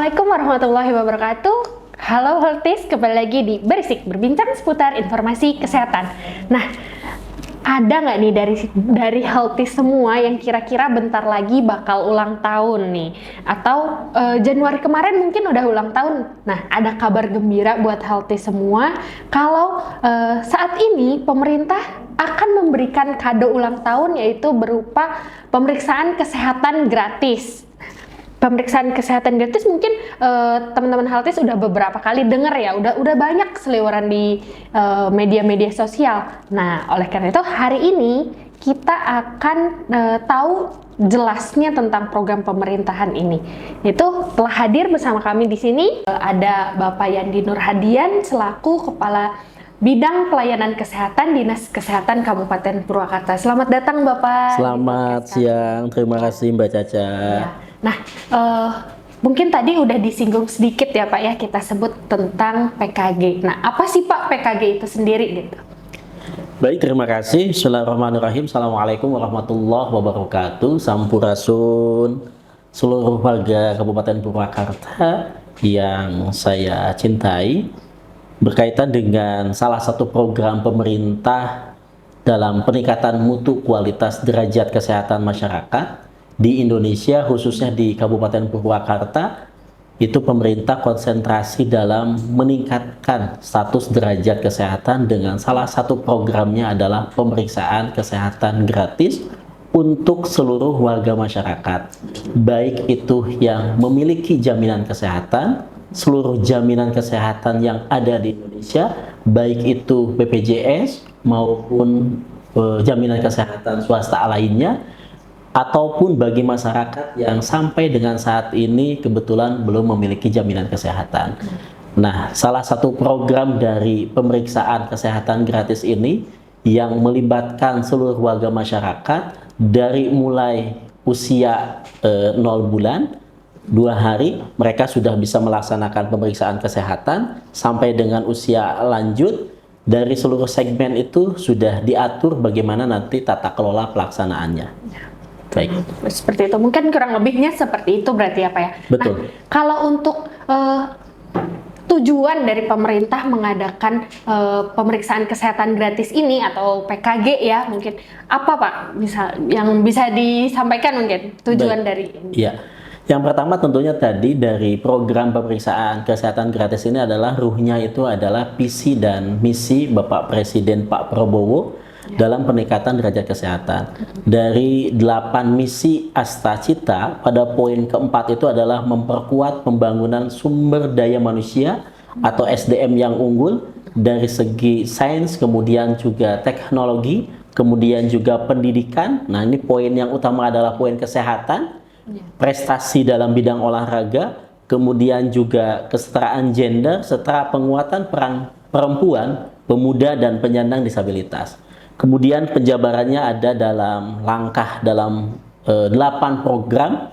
Assalamualaikum warahmatullahi wabarakatuh. Halo Healthies, kembali lagi di Berisik, berbincang seputar informasi kesehatan. Nah, ada nggak nih dari Healthies semua yang kira-kira bentar lagi bakal ulang tahun nih? Atau Januari kemarin mungkin udah ulang tahun. Nah, ada kabar gembira buat Healthies semua kalau saat ini pemerintah akan memberikan kado ulang tahun, yaitu berupa pemeriksaan kesehatan gratis. Pemeriksaan kesehatan gratis mungkin teman-teman Healthies udah beberapa kali dengar ya, udah banyak seliweran di media-media sosial. Nah, oleh karena itu hari ini kita akan tahu jelasnya tentang program pemerintahan ini. Itu telah hadir bersama kami di sini ada Bapak Yandi Nurhadian selaku Kepala Bidang Pelayanan Kesehatan Dinas Kesehatan Kabupaten Purwakarta. Selamat datang Bapak. Selamat siang, terima kasih Mbak Caca. Ya. Nah, mungkin tadi udah disinggung sedikit ya Pak ya, kita sebut tentang PKG. Nah, apa sih Pak PKG itu sendiri gitu? Baik, terima kasih. Bismillahirrahmanirrahim. Assalamualaikum warahmatullahi wabarakatuh. Sampurasun seluruh warga Kabupaten Purwakarta yang saya cintai, berkaitan dengan salah satu program pemerintah dalam peningkatan mutu kualitas derajat kesehatan masyarakat di Indonesia, khususnya di Kabupaten Purwakarta. Itu pemerintah konsentrasi dalam meningkatkan status derajat kesehatan dengan salah satu programnya adalah pemeriksaan kesehatan gratis untuk seluruh warga masyarakat, baik itu yang memiliki jaminan kesehatan, seluruh jaminan kesehatan yang ada di Indonesia, baik itu BPJS maupun jaminan kesehatan swasta lainnya, ataupun bagi masyarakat yang sampai dengan saat ini kebetulan belum memiliki jaminan kesehatan. Nah, salah satu program dari pemeriksaan kesehatan gratis ini yang melibatkan seluruh warga masyarakat dari mulai usia 0 bulan, 2 hari, mereka sudah bisa melaksanakan pemeriksaan kesehatan sampai dengan usia lanjut. Dari seluruh segmen itu sudah diatur bagaimana nanti tata kelola pelaksanaannya. Baik. Seperti itu, mungkin kurang lebihnya seperti itu berarti apa ya? Betul. Nah, kalau untuk tujuan dari pemerintah mengadakan pemeriksaan kesehatan gratis ini atau PKG ya, mungkin apa Pak yang bisa disampaikan mungkin tujuan Baik. dari ini? Iya. Yang pertama tentunya tadi dari program pemeriksaan kesehatan gratis ini adalah ruhnya itu adalah visi dan misi Bapak Presiden Pak Prabowo dalam peningkatan derajat kesehatan. Dari 8 misi Astacita, pada poin keempat itu adalah memperkuat pembangunan sumber daya manusia atau SDM yang unggul dari segi sains, kemudian juga teknologi, kemudian juga pendidikan. Nah, ini poin yang utama adalah poin kesehatan, prestasi dalam bidang olahraga, kemudian juga kesetaraan gender, serta penguatan peran perempuan, pemuda, dan penyandang disabilitas. Kemudian penjabarannya ada dalam langkah dalam 8 program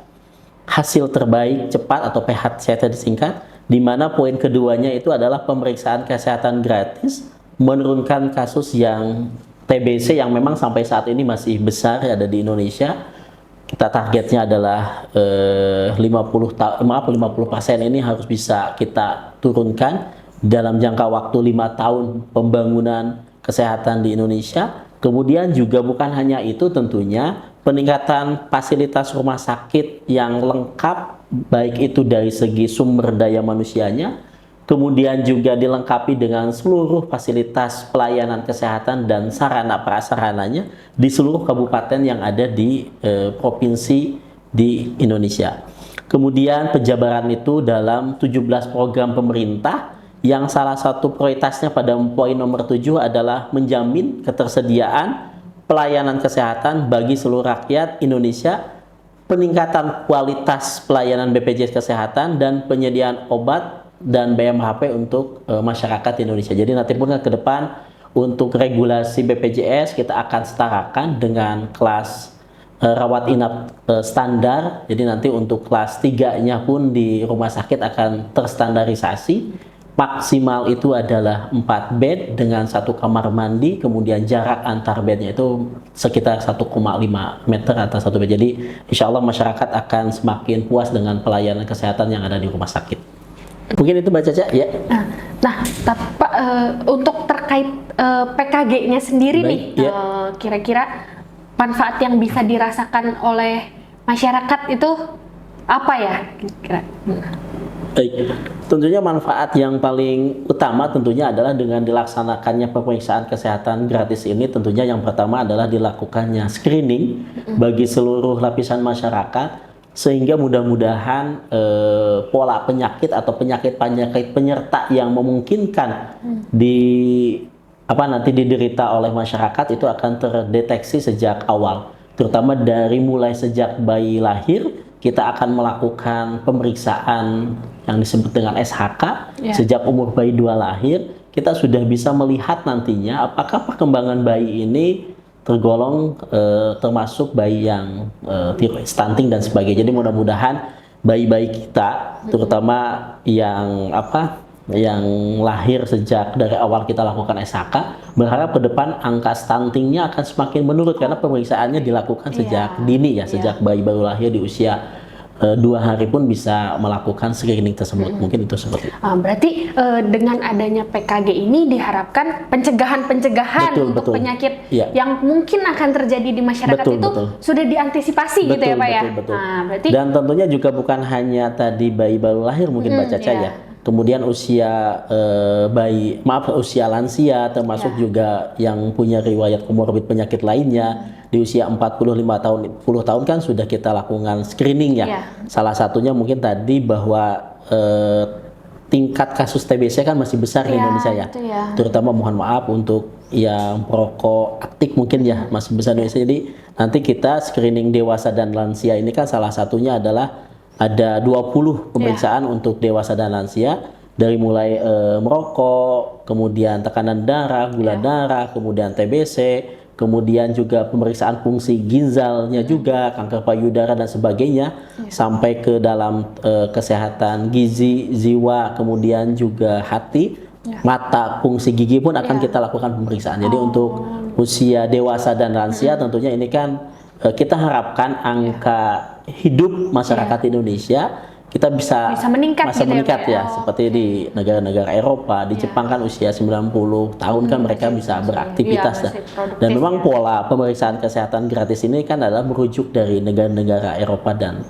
hasil terbaik cepat atau PHCT disingkat, di mana poin keduanya itu adalah pemeriksaan kesehatan gratis, menurunkan kasus yang TBC yang memang sampai saat ini masih besar ada di Indonesia. Kita targetnya adalah 50% ini harus bisa kita turunkan dalam jangka waktu 5 tahun pembangunan kesehatan di Indonesia. Kemudian juga bukan hanya itu, tentunya peningkatan fasilitas rumah sakit yang lengkap, baik itu dari segi sumber daya manusianya, kemudian juga dilengkapi dengan seluruh fasilitas pelayanan kesehatan dan sarana prasarananya di seluruh kabupaten yang ada di provinsi di Indonesia. Kemudian penjabaran itu dalam 17 program pemerintah, yang salah satu prioritasnya pada poin nomor 7 adalah menjamin ketersediaan pelayanan kesehatan bagi seluruh rakyat Indonesia, peningkatan kualitas pelayanan BPJS Kesehatan, dan penyediaan obat dan BMHP untuk masyarakat Indonesia. Jadi nanti pun ke depan untuk regulasi BPJS kita akan setarakan dengan kelas rawat inap standar. Jadi nanti untuk kelas 3-nya pun di rumah sakit akan terstandarisasi. maksimal itu adalah 4 bed dengan 1 kamar mandi, kemudian jarak antar bednya itu sekitar 1,5 meter atau 1 bed. Jadi insya Allah masyarakat akan semakin puas dengan pelayanan kesehatan yang ada di rumah sakit. Mungkin itu Mbak Caca ya. Nah, Pak, untuk terkait PKG-nya sendiri Baik, nih, kira-kira manfaat yang bisa dirasakan oleh masyarakat itu apa ya? Kira-kira? Baik, tentunya manfaat yang paling utama tentunya adalah dengan dilaksanakannya pemeriksaan kesehatan gratis ini. Tentunya yang pertama adalah dilakukannya screening bagi seluruh lapisan masyarakat, sehingga mudah-mudahan pola penyakit atau penyakit-penyakit penyerta yang memungkinkan nanti diderita oleh masyarakat itu akan terdeteksi sejak awal, terutama dari mulai sejak bayi lahir. Kita akan melakukan pemeriksaan yang disebut dengan SHK sejak umur bayi 2 lahir. Kita sudah bisa melihat nantinya apakah perkembangan bayi ini tergolong termasuk bayi yang stunting dan sebagainya. Jadi mudah-mudahan bayi-bayi kita, terutama yang lahir sejak dari awal kita lakukan SHK, berharap ke depan angka stuntingnya akan semakin menurun karena pemeriksaannya dilakukan sejak dini ya, sejak bayi baru lahir di usia 2 hari pun bisa melakukan screening tersebut. Mungkin itu seperti itu. Berarti dengan adanya PKG ini diharapkan pencegahan untuk penyakit yang mungkin akan terjadi di masyarakat sudah diantisipasi gitu ya Pak ya. Berarti dan tentunya juga bukan hanya tadi bayi baru lahir mungkin Mbak Caca ya. Kemudian usia usia lansia, termasuk juga yang punya riwayat komorbid penyakit lainnya. Di usia 45 tahun, 10 tahun kan sudah kita lakukan screening ya. Salah satunya mungkin tadi bahwa tingkat kasus TBC kan masih besar di Indonesia ya. Terutama mohon maaf untuk yang perokok aktif mungkin ya masih besar di Indonesia. Jadi nanti kita screening dewasa dan lansia ini kan salah satunya adalah ada 20 pemeriksaan untuk dewasa dan lansia, dari mulai merokok, kemudian tekanan darah, gula darah, kemudian TBC, kemudian juga pemeriksaan fungsi ginjalnya juga, kanker payudara dan sebagainya, sampai ke dalam kesehatan gizi, jiwa, kemudian juga hati, mata, fungsi gigi pun akan kita lakukan pemeriksaan. Jadi untuk usia dewasa dan lansia tentunya ini kan kita harapkan angka hidup masyarakat Indonesia kita bisa meningkat, seperti di negara-negara Eropa. Di Jepang kan usia 90 tahun kan mereka bisa beraktivitas dan memang pola pemeriksaan kesehatan gratis ini kan adalah merujuk dari negara-negara Eropa dan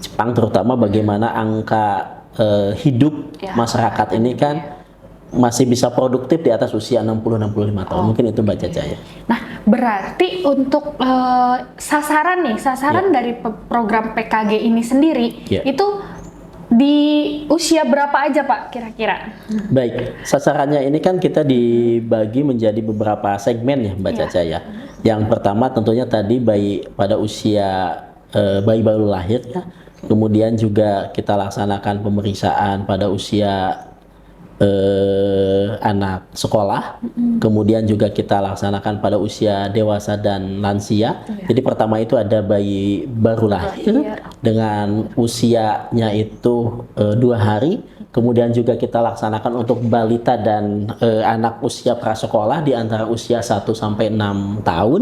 Jepang, terutama bagaimana angka hidup masyarakat ini kan masih bisa produktif di atas usia 60-65 tahun. Mungkin itu Mbak Caca ya. Nah, berarti untuk sasaran dari program PKG ini sendiri itu di usia berapa aja Pak kira-kira? Baik, sasarannya ini kan kita dibagi menjadi beberapa segmen ya Mbak Caca ya. Yang pertama tentunya tadi bayi pada usia bayi baru lahir ya. Kemudian juga kita laksanakan pemeriksaan pada usia anak sekolah, kemudian juga kita laksanakan pada usia dewasa dan lansia. Jadi pertama itu ada bayi baru lahir dengan usianya itu 2 hari, kemudian juga kita laksanakan untuk balita dan anak usia prasekolah di antara usia 1 sampai 6 tahun.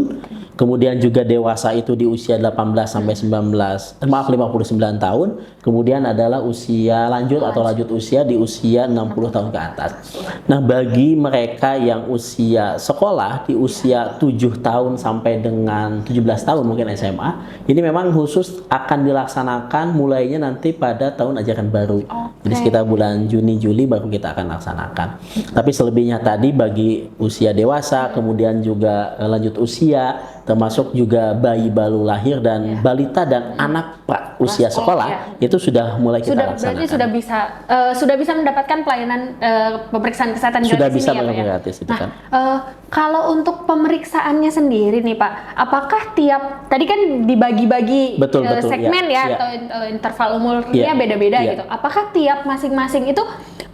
Kemudian juga dewasa itu di usia 18 sampai 59 tahun. Kemudian adalah usia lanjut atau lanjut usia di usia 60 tahun ke atas. Nah, bagi mereka yang usia sekolah di usia 7 tahun sampai dengan 17 tahun mungkin SMA, ini memang khusus akan dilaksanakan mulainya nanti pada tahun ajaran baru. Jadi sekitar bulan Juni Juli baru kita akan laksanakan. Tapi selebihnya tadi bagi usia dewasa, kemudian juga lanjut usia, termasuk juga bayi baru lahir dan balita dan anak usia sekolah itu sudah mulai kita laksanakan. Berarti sudah bisa mendapatkan pelayanan pemeriksaan kesehatan sudah gratis bisa ini ya Pak ya? Gratis itu kan. Kalau untuk pemeriksaannya sendiri nih Pak, apakah tiap tadi kan dibagi-bagi segmen atau interval umurnya beda-beda gitu. Apakah tiap masing-masing itu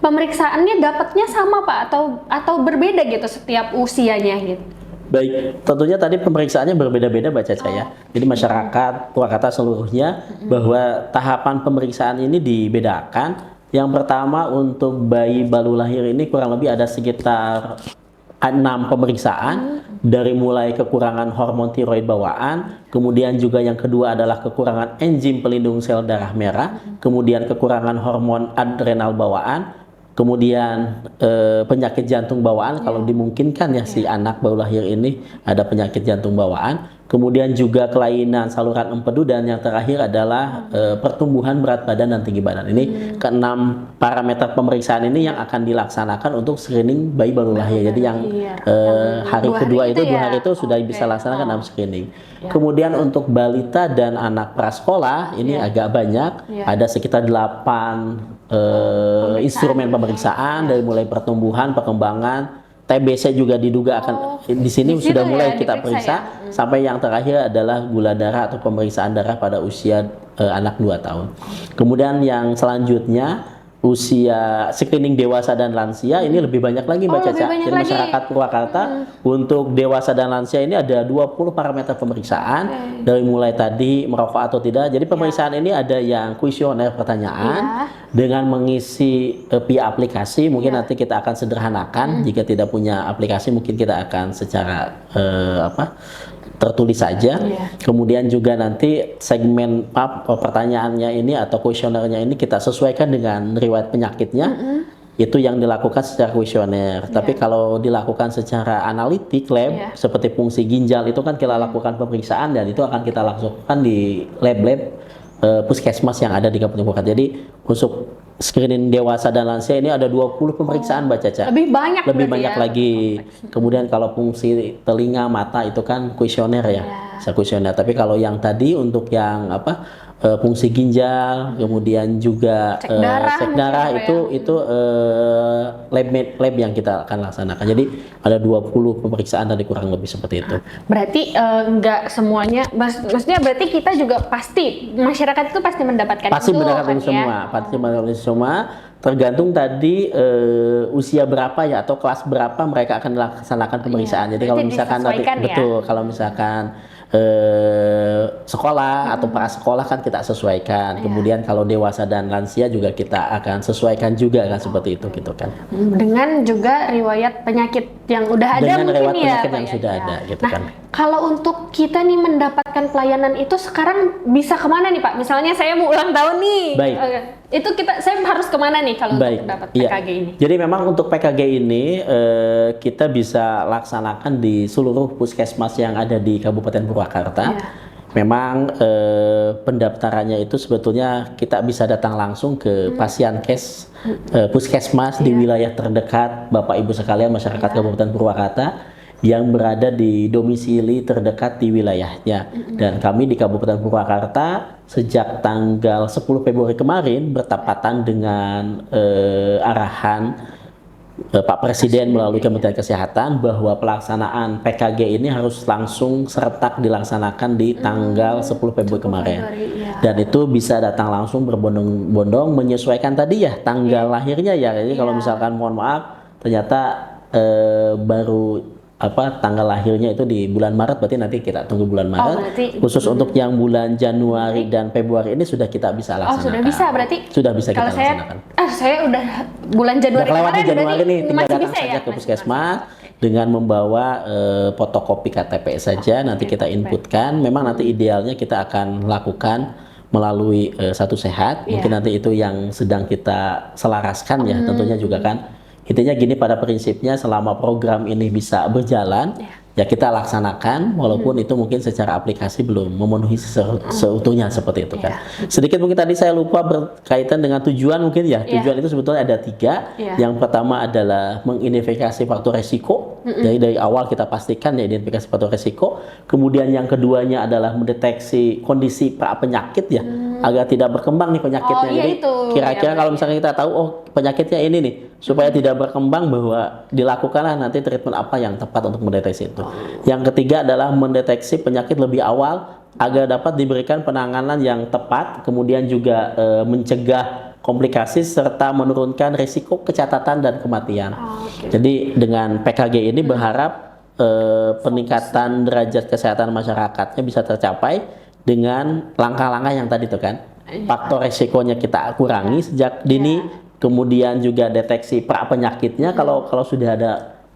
pemeriksaannya dapatnya sama Pak atau berbeda gitu setiap usianya gitu? Baik, tentunya tadi pemeriksaannya berbeda-beda Mbak Caca ya. Jadi masyarakat Purwakarta seluruhnya bahwa tahapan pemeriksaan ini dibedakan. Yang pertama untuk bayi baru lahir ini kurang lebih ada sekitar 6 pemeriksaan dari mulai kekurangan hormon tiroid bawaan, kemudian juga yang kedua adalah kekurangan enzim pelindung sel darah merah, kemudian kekurangan hormon adrenal bawaan, kemudian penyakit jantung bawaan kalau dimungkinkan ya si anak baru lahir ini ada penyakit jantung bawaan, kemudian juga kelainan saluran empedu, dan yang terakhir adalah pertumbuhan berat badan dan tinggi badan. Ini keenam parameter pemeriksaan ini yang akan dilaksanakan untuk screening bayi baru lahir. Jadi yang hari kedua itu 2 hari itu sudah bisa laksanakan dalam screening. Kemudian untuk balita dan anak prasekolah ini agak banyak, ada sekitar 8 instrumen pemeriksaan dari mulai pertumbuhan, perkembangan, TBC juga diduga akan di sini sudah mulai kita periksa sampai yang terakhir adalah gula darah atau pemeriksaan darah pada usia anak 2 tahun. Kemudian yang selanjutnya usia screening dewasa dan lansia ini lebih banyak lagi Mbak Caca. Jadi masyarakat Purwakarta untuk dewasa dan lansia ini ada 20 parameter pemeriksaan dari mulai tadi merokok atau tidak. Jadi pemeriksaan ini ada yang kuesioner pertanyaan dengan mengisi via aplikasi. Mungkin nanti kita akan sederhanakan. Jika tidak punya aplikasi mungkin kita akan secara tertulis saja. Kemudian juga nanti segmen pertanyaannya ini atau kuesionernya ini kita sesuaikan dengan riwayat penyakitnya. Itu yang dilakukan secara kuesioner. Tapi kalau dilakukan secara analitik lab seperti fungsi ginjal itu kan kita lakukan pemeriksaan dan itu akan kita lakukan di lab-lab puskesmas yang ada di Kabupaten Purwakarta. Jadi untuk screening dewasa dan lansia ini ada 20 pemeriksaan Mbak Caca. Lebih banyak lagi. Kemudian kalau fungsi telinga, mata itu kan kuesioner ya. Kuesioner. Tapi kalau yang tadi untuk yang fungsi ginjal, kemudian juga cek darah itu lab yang kita akan laksanakan. Jadi ada 20 pemeriksaan tadi kurang lebih seperti itu. Berarti enggak semuanya, maksudnya berarti kita juga pasti masyarakat itu pasti mendapatkan pasti mendapatkan semua, pasti mendapatkan semua. Tergantung tadi usia berapa ya atau kelas berapa mereka akan melaksanakan pemeriksaan. Jadi kalau misalkan nanti kalau misalkan sekolah atau prasekolah kan kita sesuaikan. Kemudian kalau dewasa dan lansia juga kita akan sesuaikan juga kan seperti itu gitu kan. Dengan juga riwayat penyakit yang udah ada dengan mungkin riwayat penyakit yang sudah ada gitu kan. Kalau untuk kita nih mendapatkan pelayanan itu sekarang bisa kemana nih Pak? Misalnya saya mau ulang tahun nih. Baik. Itu saya harus kemana nih kalau untuk dapat PKG ini? Jadi memang untuk PKG ini kita bisa laksanakan di seluruh puskesmas yang ada di Kabupaten Purwakarta. Memang pendaftarannya itu sebetulnya kita bisa datang langsung ke Pasienkes puskesmas di wilayah terdekat Bapak Ibu sekalian masyarakat Kabupaten Purwakarta yang berada di domisili terdekat di wilayahnya. Dan kami di Kabupaten Purwakarta sejak tanggal 10 Februari kemarin bertepatan dengan arahan Pak Presiden melalui Kementerian Kesehatan bahwa pelaksanaan PKG ini harus langsung serentak dilaksanakan di tanggal 10 Februari kemarin. Dan itu bisa datang langsung berbondong-bondong menyesuaikan tadi ya tanggal lahirnya ya. Jadi kalau misalkan mohon maaf ternyata baru tanggal lahirnya itu di bulan Maret, berarti nanti kita tunggu bulan Maret. Khusus untuk yang bulan Januari dan Februari ini sudah kita bisa laksanakan. Sudah bisa berarti? Sudah bisa kita laksanakan. Saya udah bulan Januari kemarin, Januari nih, tinggal datang saja ke puskesmas dengan membawa fotokopi KTP saja. Nanti kita inputkan. Memang nanti idealnya kita akan lakukan melalui Satu Sehat. Mungkin nanti itu yang sedang kita selaraskan ya, tentunya juga kan. Intinya gini, pada prinsipnya selama program ini bisa berjalan, ya kita laksanakan, walaupun itu mungkin secara aplikasi belum memenuhi seutuhnya seperti itu kan. Sedikit mungkin tadi saya lupa berkaitan dengan tujuan mungkin ya. Tujuan itu sebetulnya ada 3. Yang pertama adalah mengidentifikasi faktor resiko. Jadi dari awal kita pastikan ya identifikasi faktor resiko. Kemudian yang keduanya adalah mendeteksi kondisi pra-penyakit ya, agar tidak berkembang nih penyakitnya. Jadi kira-kira kalau misalnya kita tahu penyakitnya ini nih, supaya tidak berkembang bahwa dilakukanlah nanti treatment apa yang tepat untuk mendeteksi itu. Yang ketiga adalah mendeteksi penyakit lebih awal agar dapat diberikan penanganan yang tepat, kemudian juga mencegah komplikasi serta menurunkan risiko kecatatan dan kematian. Jadi dengan PKG ini berharap peningkatan derajat kesehatan masyarakatnya bisa tercapai dengan langkah-langkah yang tadi itu kan. faktor resikonya kita kurangi sejak dini, kemudian juga deteksi pra penyakitnya kalau sudah ada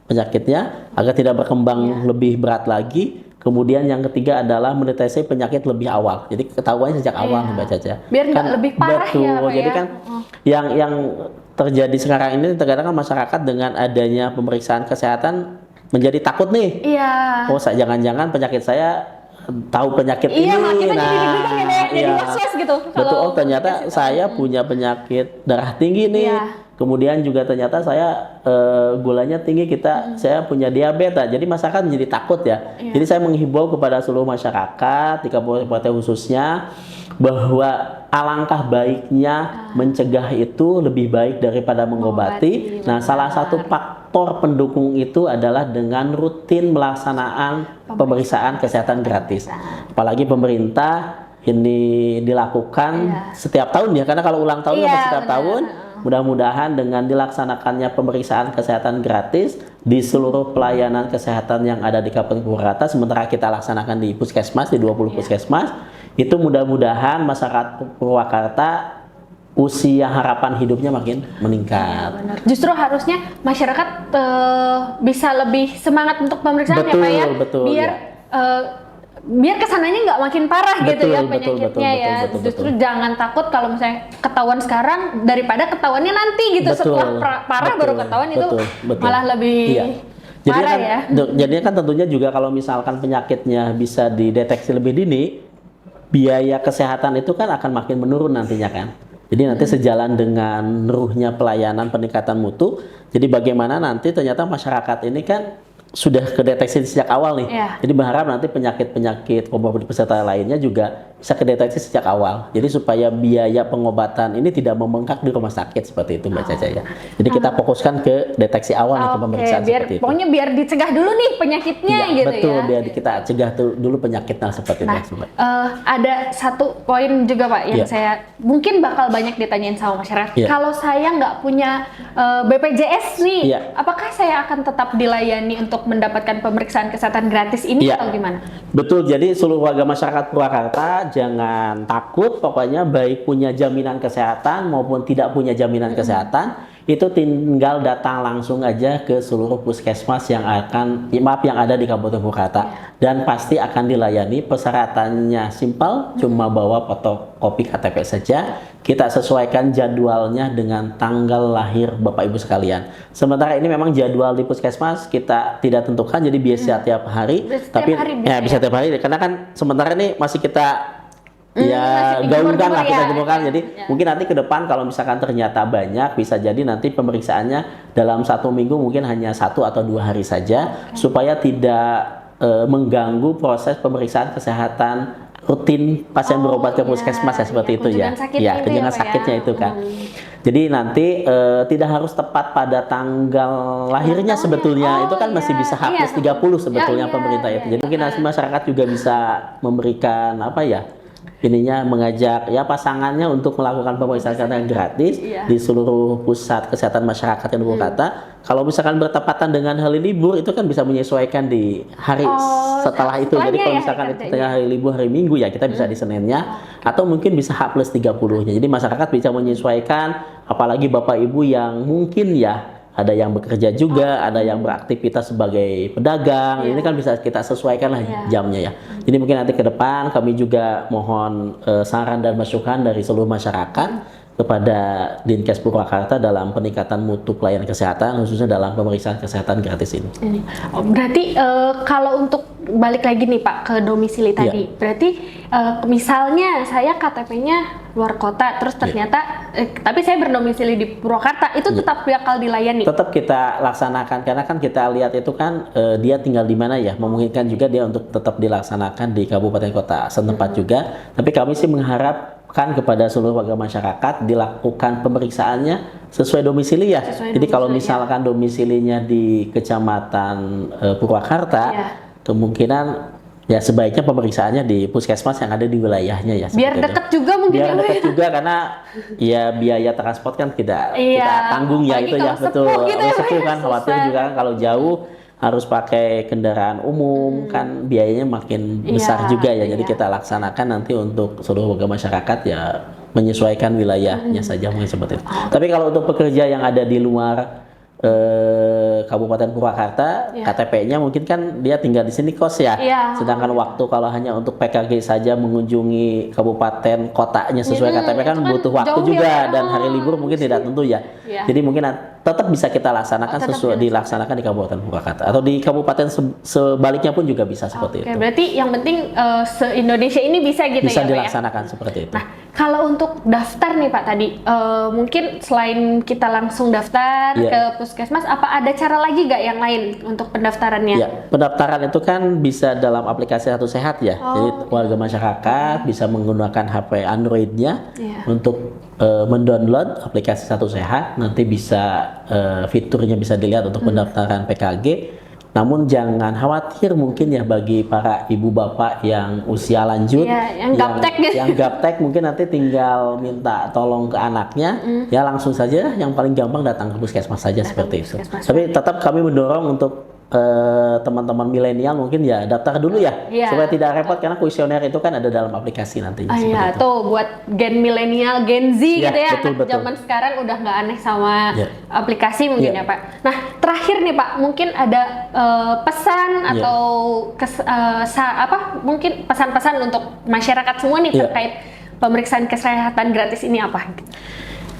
penyakitnya agar tidak berkembang lebih berat lagi. Kemudian yang ketiga adalah mendeteksi penyakit lebih awal. Jadi ketahuannya sejak awal nih Mbak Caca. Biar nggak lebih parah betul. ya Pak Jadi ya. kan yang terjadi sekarang ini terkadang kan masyarakat dengan adanya pemeriksaan kesehatan menjadi takut nih. Iya. Oh, jangan-jangan penyakit saya tahu penyakit ini. Iya, kita jadi bingung ya, jadi iya. was-was gitu. Betul, oh ternyata saya punya penyakit darah tinggi nih. Iya. Kemudian juga ternyata saya gulanya tinggi, saya punya diabetes. Jadi masyarakat menjadi takut ya. Jadi saya menghimbau kepada seluruh masyarakat di kabupaten khususnya bahwa alangkah baiknya mencegah itu lebih baik daripada mengobati. Nah, salah satu faktor pendukung itu adalah dengan rutin melaksanaan pemeriksaan kesehatan gratis. Apalagi pemerintah ini dilakukan setiap tahun ya, karena kalau ulang tahun setiap tahun. Mudah-mudahan dengan dilaksanakannya pemeriksaan kesehatan gratis di seluruh pelayanan kesehatan yang ada di Kabupaten Purwakarta, sementara kita laksanakan di puskesmas, di 20 puskesmas, itu mudah-mudahan masyarakat Purwakarta usia harapan hidupnya makin meningkat. Benar. Justru harusnya masyarakat bisa lebih semangat untuk pemeriksaan ya Pak ya, biar biar kesananya nggak makin parah gitu ya penyakitnya ya. Justru jangan takut kalau misalnya ketahuan sekarang daripada ketahuannya nanti gitu, setelah parah baru ketahuan itu malah lebih parah ya. Jadinya kan tentunya juga kalau misalkan penyakitnya bisa dideteksi lebih dini, biaya kesehatan itu kan akan makin menurun nantinya kan. Jadi nanti sejalan dengan ruhnya pelayanan peningkatan mutu, jadi bagaimana nanti ternyata masyarakat ini kan sudah kedeteksi sejak awal nih. Jadi berharap nanti penyakit-penyakit komorbid peserta lainnya juga bisa kedeteksi sejak awal. Jadi supaya biaya pengobatan ini tidak membengkak di rumah sakit seperti itu Mbak Caca ya. Jadi kita fokuskan ke deteksi awal nih, ke pemeriksaan seperti itu. Pokoknya biar dicegah dulu nih penyakitnya gitu betul, ya. biar kita cegah dulu penyakitnya seperti itu. Ada satu poin juga Pak yang saya mungkin bakal banyak ditanyain sama masyarakat. Kalau saya nggak punya BPJS nih, apakah saya akan tetap dilayani untuk mendapatkan pemeriksaan kesehatan gratis ini atau gimana? Betul, jadi seluruh warga masyarakat Purwakarta jangan takut, pokoknya baik punya jaminan kesehatan maupun tidak punya jaminan kesehatan, itu tinggal datang langsung aja ke seluruh puskesmas yang ada di Kabupaten Purwakarta dan pasti akan dilayani. Persyaratannya simpel, cuma bawa fotokopi KTP saja. Kita sesuaikan jadwalnya dengan tanggal lahir Bapak Ibu sekalian. Sementara ini memang jadwal di puskesmas kita tidak tentukan, jadi biasa tiap hari, bisa tiap hari karena kan sementara ini masih kita gaungkan lah, kita gemukkan. Jadi mungkin nanti ke depan kalau misalkan ternyata banyak, bisa jadi nanti pemeriksaannya dalam 1 minggu mungkin hanya 1 atau 2 hari saja, supaya tidak mengganggu proses pemeriksaan kesehatan rutin pasien berobat ke puskesmas seperti itu ya. Kunjungan sakitnya itu kan. Jadi nanti tidak harus tepat pada tanggal lahirnya sebetulnya, itu kan masih bisa H+30 sebetulnya pemerintah itu. Jadi mungkin masyarakat juga bisa memberikan mengajak pasangannya untuk melakukan pemeriksaan kesehatan gratis di seluruh pusat kesehatan masyarakat yang di Purwakarta. Kalau misalkan bertepatan dengan hari libur, itu kan bisa menyesuaikan di hari setelah itu. Jadi kalau misalkan itu hari libur hari Minggu ya kita bisa di Seninnya, atau mungkin bisa H+30-nya. Jadi masyarakat bisa menyesuaikan, apalagi Bapak Ibu yang mungkin ada yang bekerja juga, ada yang beraktivitas sebagai pedagang. Ini kan bisa kita sesuaikan lah jamnya ya. Jadi mungkin nanti ke depan kami juga mohon saran dan masukan dari seluruh masyarakat kepada Dinkes Purwakarta dalam peningkatan mutu pelayanan kesehatan, khususnya dalam pemeriksaan kesehatan gratis ini. Berarti kalau untuk balik lagi nih Pak ke domisili tadi, berarti misalnya saya KTP-nya luar kota, terus ternyata tapi saya berdomisili di Purwakarta, itu tetap bakal dilayani? Tetap kita laksanakan, karena kan kita lihat itu kan dia tinggal di mana ya, memungkinkan juga dia untuk tetap dilaksanakan di kabupaten kota setempat juga. Tapi kami sih mengharap kepada seluruh warga masyarakat dilakukan pemeriksaannya sesuai domisili ya. Jadi kalau misalkan domisilinya di Kecamatan Purwakarta, kemungkinan sebaiknya pemeriksaannya di puskesmas yang ada di wilayahnya ya. Biar dekat juga mungkin. Biar dekat juga, karena biaya transport kan kita tanggung ya itu ya, betul. Sepuh kan khawatir juga kan kalau jauh harus pakai kendaraan umum, kan biayanya makin besar juga ya. Jadi kita laksanakan nanti untuk seluruh warga masyarakat menyesuaikan wilayahnya saja mungkin seperti itu. Tapi kalau untuk pekerja yang ada di luar Kabupaten Purwakarta, KTP-nya mungkin kan dia tinggal di sini kos ya. Sedangkan waktu kalau hanya untuk PKG saja mengunjungi kabupaten kotanya sesuai KTP kan butuh waktu juga dan hari libur mungkin tidak tentu ya. Jadi mungkin tetap bisa kita laksanakan sesuai dilaksanakan di Kabupaten Purwakarta atau di kabupaten sebaliknya pun juga bisa seperti itu. Berarti yang penting se-Indonesia ini bisa gitu bisa ya, Pak, dilaksanakan seperti itu. Nah, kalau untuk daftar nih Pak tadi, mungkin selain kita langsung daftar ke puskesmas, apa ada cara lagi nggak yang lain untuk pendaftarannya? Ya, pendaftaran itu kan bisa dalam aplikasi Satu Sehat ya. Jadi warga masyarakat bisa menggunakan HP Android-nya untuk mendownload aplikasi Satu Sehat. Nanti bisa fiturnya bisa dilihat untuk pendaftaran PKG. Namun jangan khawatir mungkin ya bagi para ibu bapak yang usia lanjut, yang gaptek mungkin nanti tinggal minta tolong ke anaknya, ya langsung saja yang paling gampang datang ke puskesmas saja seperti itu. Tapi tetap kami mendorong untuk teman-teman milenial mungkin ya daftar dulu ya, supaya tidak repot karena kuesioner itu kan ada dalam aplikasi nantinya. Iya, tuh buat gen milenial, Gen Z gitu ya, betul. zaman sekarang udah nggak aneh sama aplikasi mungkin ya Pak. Nah terakhir nih Pak, mungkin ada pesan atau mungkin pesan-pesan untuk masyarakat semua nih terkait pemeriksaan kesehatan gratis ini apa?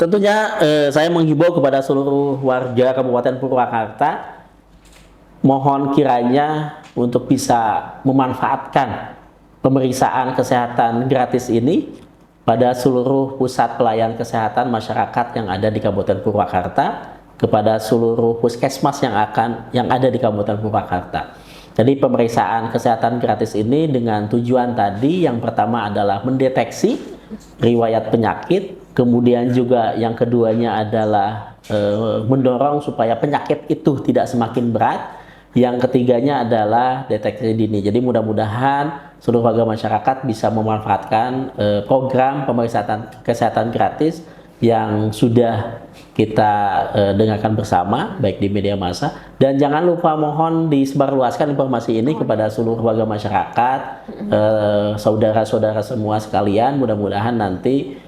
Tentunya saya menghimbau kepada seluruh warga Kabupaten Purwakarta, mohon kiranya untuk bisa memanfaatkan pemeriksaan kesehatan gratis ini pada seluruh pusat pelayanan kesehatan masyarakat yang ada di Kabupaten Purwakarta, kepada seluruh puskesmas yang ada di Kabupaten Purwakarta. Jadi pemeriksaan kesehatan gratis ini dengan tujuan tadi, yang pertama adalah mendeteksi riwayat penyakit, kemudian juga yang keduanya adalah mendorong supaya penyakit itu tidak semakin berat. Yang ketiganya adalah deteksi dini. Jadi mudah-mudahan seluruh warga masyarakat bisa memanfaatkan program pemeriksaan kesehatan gratis yang sudah kita dengarkan bersama baik di media massa, dan jangan lupa mohon disebarluaskan informasi ini kepada seluruh warga masyarakat, saudara-saudara semua sekalian. Mudah-mudahan nanti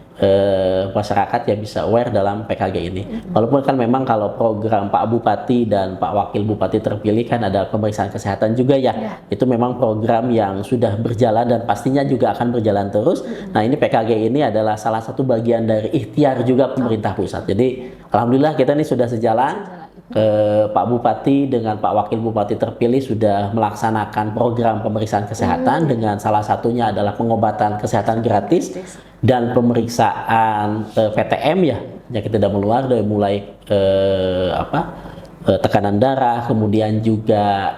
masyarakat ya bisa aware dalam PKG ini. Walaupun kan memang kalau program Pak Bupati dan Pak Wakil Bupati terpilih kan ada pemeriksaan kesehatan juga ya. Itu memang program yang sudah berjalan dan pastinya juga akan berjalan terus. Nah ini PKG ini adalah salah satu bagian dari ikhtiar juga pemerintah pusat. Jadi alhamdulillah kita ini sudah sejalan. Pak Bupati dengan Pak Wakil Bupati terpilih sudah melaksanakan program pemeriksaan kesehatan dengan salah satunya adalah pengobatan kesehatan gratis dan pemeriksaan PTM ya, penyakit tidak menular, dari mulai tekanan darah, kemudian juga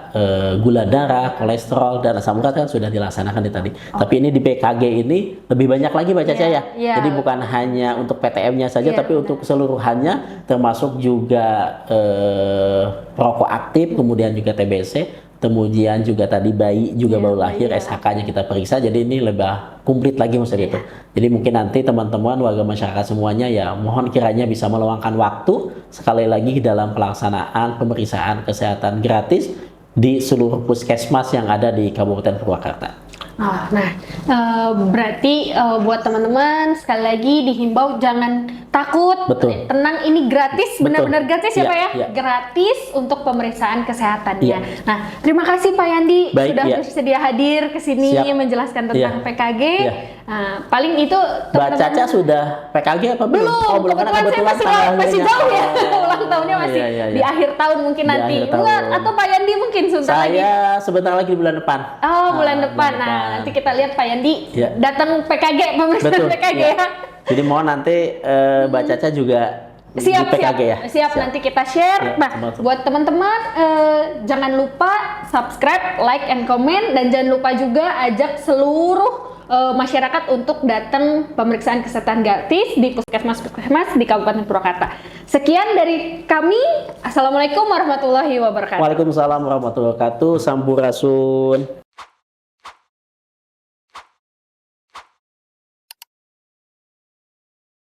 gula darah, kolesterol, dan asam urat kan sudah dilaksanakan tadi. Tapi ini di PKG ini lebih banyak lagi Mbak Caca ya. Jadi bukan hanya untuk PTM-nya saja, tapi untuk keseluruhannya, termasuk juga perokok aktif, kemudian juga TBC, kemudian juga tadi bayi juga baru lahir, SHK-nya kita periksa. Jadi ini lebih komplit lagi maksudnya itu. Jadi mungkin nanti teman-teman warga masyarakat semuanya ya mohon kiranya bisa meluangkan waktu sekali lagi dalam pelaksanaan pemeriksaan kesehatan gratis di seluruh puskesmas yang ada di Kabupaten Purwakarta. Berarti buat teman-teman sekali lagi dihimbau jangan takut, tenang, ini gratis, benar-benar gratis ya Pak ya, gratis untuk pemeriksaan kesehatannya. Nah, terima kasih Pak Yandi sudah bersedia hadir ke sini menjelaskan tentang PKG. Paling itu Mbak Caca sudah PKG apa belum? Oh, belum, kebetulan saya masih jauh ya, ulang tahunnya masih di akhir tahun mungkin nanti. Atau Pak Yandi mungkin sebentar lagi. Saya sebentar lagi di bulan depan. Oh, bulan depan. Nah, nanti kita lihat Pak Yandi datang PKG, pemeriksaan PKG ya. Jadi mohon nanti Mbak Caca juga siap, di PKG ya. Siap, nanti kita share. Nah, buat teman-teman jangan lupa subscribe, like, and comment, dan jangan lupa juga ajak seluruh masyarakat untuk datang pemeriksaan kesehatan gratis di puskesmas di Kabupaten Purwakarta. Sekian dari kami. Assalamualaikum warahmatullahi wabarakatuh. Waalaikumsalam warahmatullahi wabarakatuh. Sampurasun.